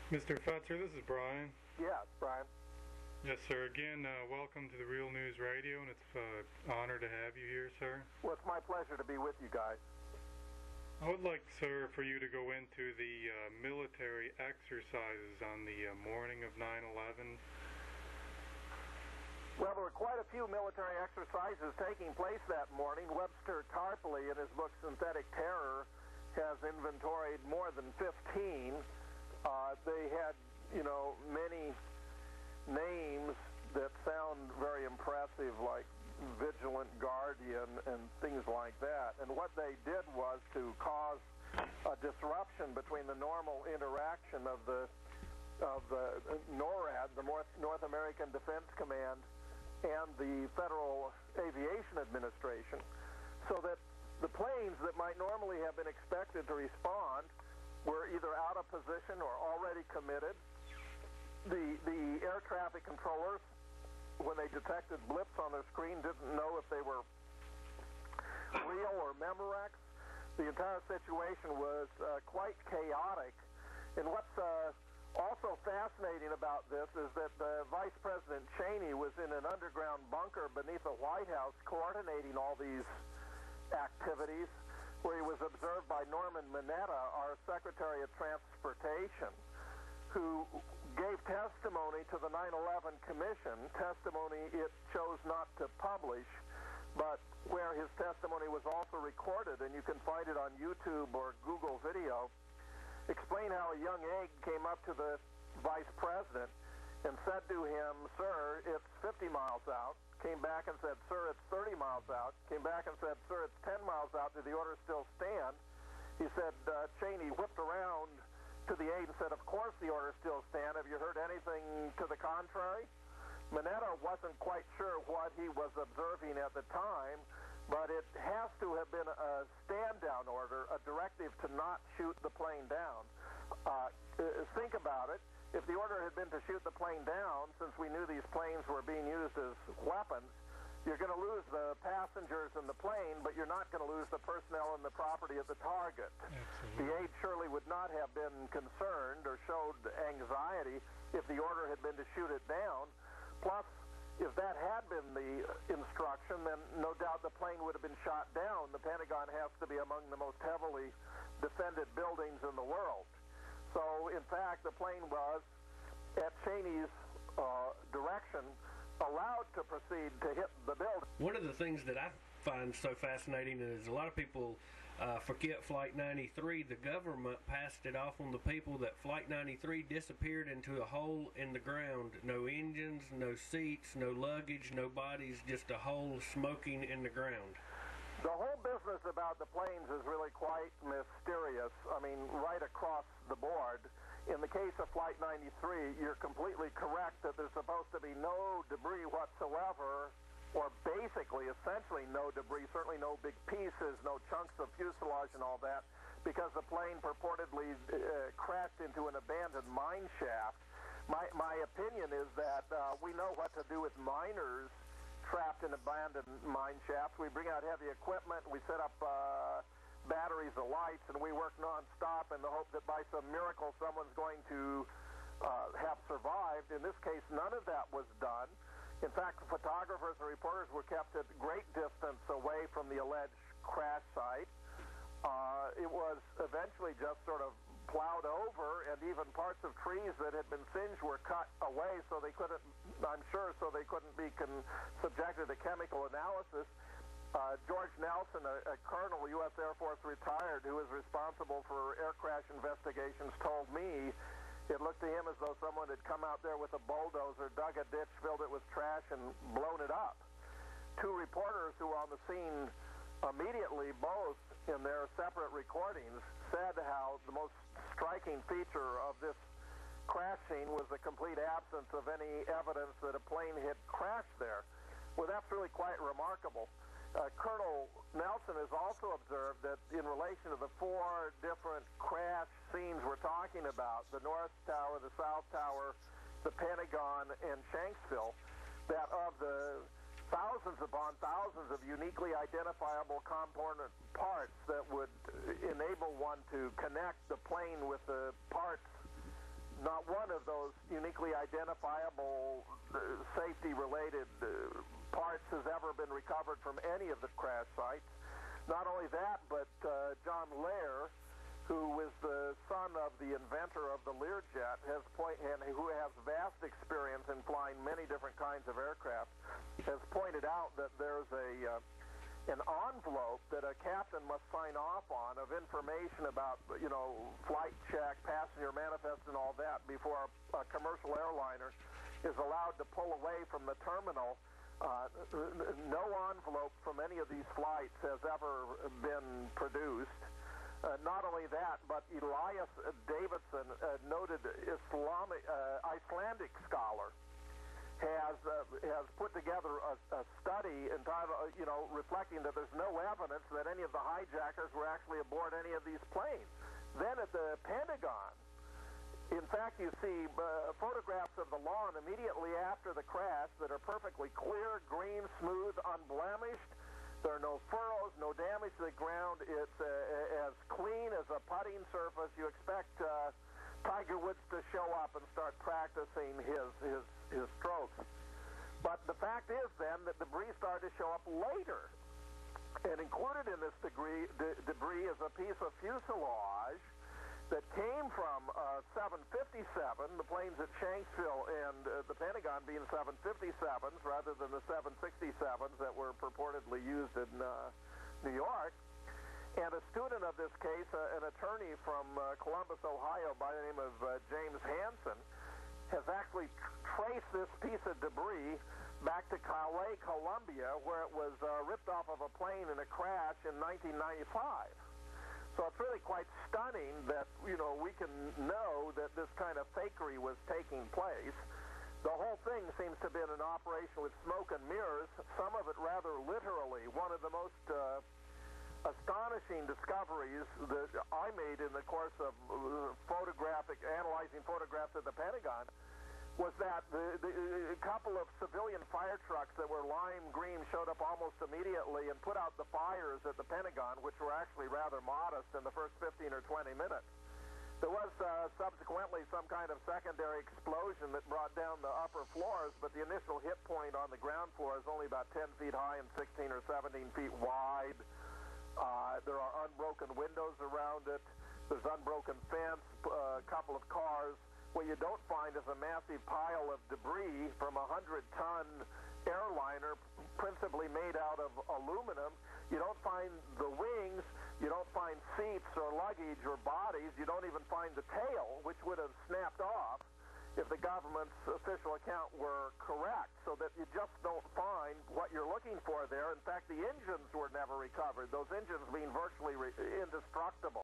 Mr. Fetzer, this is Brian. Yeah, Brian. Yes, sir. Again, welcome to the Real News Radio, and it's an honor to have you here, sir. Well, it's my pleasure to be with you guys. I would like, sir, for you to go into the military exercises on the morning of 9/11. Well, there were quite a few military exercises taking place that morning. Webster Tarpley, in his book Synthetic Terror, has inventoried more than 15. They had, many names that sound very impressive, like Vigilant Guardian and things like that. And what they did was to cause a disruption between the normal interaction of the NORAD, the North American Defense Command, and the Federal Aviation Administration, so that the planes that might normally have been expected to respond were either out of position or already committed. The air traffic controllers, when they detected blips on their screen, didn't know if they were real or Memorex. The entire situation was quite chaotic. And what's also fascinating about this is that Vice President Cheney was in an underground bunker beneath the White House coordinating all these activities, where he was observed by Norman Mineta, our Secretary of Transportation, who gave testimony to the 9/11 Commission, testimony it chose not to publish, but where his testimony was also recorded, and you can find it on YouTube or Google Video. Explain how a young egg came up to the Vice President and said to him, "Sir, it's 50 miles out." Came back and said, "Sir, it's 30 miles out." Came back and said, "Sir, it's 10 miles out. Do the order still stand?" He said, Cheney whipped around to the aide and said, "Of course the order still stand. Have you heard anything to the contrary?" Mineta wasn't quite sure what he was observing at the time, but it has to have been a stand-down order, a directive to not shoot the plane down. Think about it. If the order had been to shoot the plane down, since we knew these planes were being used as weapons, you're going to lose the passengers in the plane, but you're not going to lose the personnel and the property of the target. Absolutely. The aide surely would not have been concerned or showed anxiety if the order had been to shoot it down. Plus, if that had been the instruction, then no doubt the plane would have been shot down. The Pentagon has to be among the most heavily defended buildings in the world. So, in fact, the plane was, at Cheney's direction, allowed to proceed to hit the building. One of the things that I find so fascinating is a lot of people forget Flight 93. The government passed it off on the people that Flight 93 disappeared into a hole in the ground. No engines, no seats, no luggage, no bodies, just a hole smoking in the ground. The whole business about the planes is really quite mysterious. I mean, right across the board. In the case of Flight 93, you're completely correct that there's supposed to be no debris whatsoever, or basically, essentially no debris, certainly no big pieces, no chunks of fuselage and all that, because the plane purportedly crashed into an abandoned mine shaft. My opinion is that we know what to do with miners trapped in abandoned mine shafts. We bring out heavy equipment, we set up batteries of lights, and we work non-stop in the hope that by some miracle someone's going to have survived. In this case, none of that was done. In fact, photographers and reporters were kept at great distance away from the alleged crash site. It was eventually just sort of plowed over, and even parts of trees that had been singed were cut away so they couldn't, I'm sure, so they couldn't be subjected to chemical analysis. George Nelson, a colonel, U.S. Air Force retired, who is responsible for air crash investigations, told me it looked to him as though someone had come out there with a bulldozer, dug a ditch, filled it with trash, and blown it up. Two reporters who were on the scene immediately, both in their separate recordings, said how the most striking feature of this crash scene was the complete absence of any evidence that a plane had crashed there. Well, that's really quite remarkable. Colonel Nelson has also observed that in relation to the four different crash scenes we're talking about, the North Tower, the South Tower, the Pentagon, and Shanksville, that of the thousands upon thousands of uniquely identifiable component parts that would enable one to connect the plane with the parts not one of those uniquely identifiable safety-related parts has ever been recovered from any of the crash sites. Not only that, but John Lair, who is the son of the inventor of the Learjet, and who has vast experience in flying many different kinds of aircraft, has pointed out that there's an envelope that a captain must sign off on of information about, flight check, passenger manifest, and all that before a commercial airliner is allowed to pull away from the terminal. No envelope from any of these flights has ever been produced. Not only that, but Elias Davidson, a noted Icelandic scholar, has put together a study entitled, reflecting that there's no evidence that any of the hijackers were actually aboard any of these planes. Then at the Pentagon, in fact, you see photographs of the lawn immediately after the crash that are perfectly clear, green, smooth, unblemished. There are no furrows, no damage to the ground. It's as clean as a putting surface. You expect Tiger Woods to show up and start practicing his strokes. But the fact is then that debris started to show up later. And included in this debris is a piece of fuselage that came from 757, the planes at Shanksville and the Pentagon being 757s rather than the 767s that were purportedly used in New York. And a student of this case, an attorney from Columbus, Ohio, by the name of James Hansen, has actually traced this piece of debris back to Calais, Colombia, where it was ripped off of a plane in a crash in 1995. So it's really quite stunning that, we can know that this kind of fakery was taking place. The whole thing seems to have been an operation with smoke and mirrors, some of it rather literally. One of the most astonishing discoveries that I made in the course of analyzing photographs at the Pentagon was that a couple of civilian fire trucks that were lime green showed up almost immediately and put out the fires at the Pentagon, which were actually rather modest in the first 15 or 20 minutes. There was subsequently some kind of secondary explosion that brought down the upper floors, but the initial hit point on the ground floor is only about 10 feet high and 16 or 17 feet wide. There are unbroken windows around it. There's unbroken fence, a couple of cars. What you don't find is a massive pile of debris from a 100-ton airliner principally made out of aluminum. You don't find the wings. You don't find seats or luggage or bodies. You don't even find the tail, which would have snapped off if the government's official account were correct, so that you just don't find what you're looking for there. In fact, the engines were never recovered, those engines being virtually indestructible.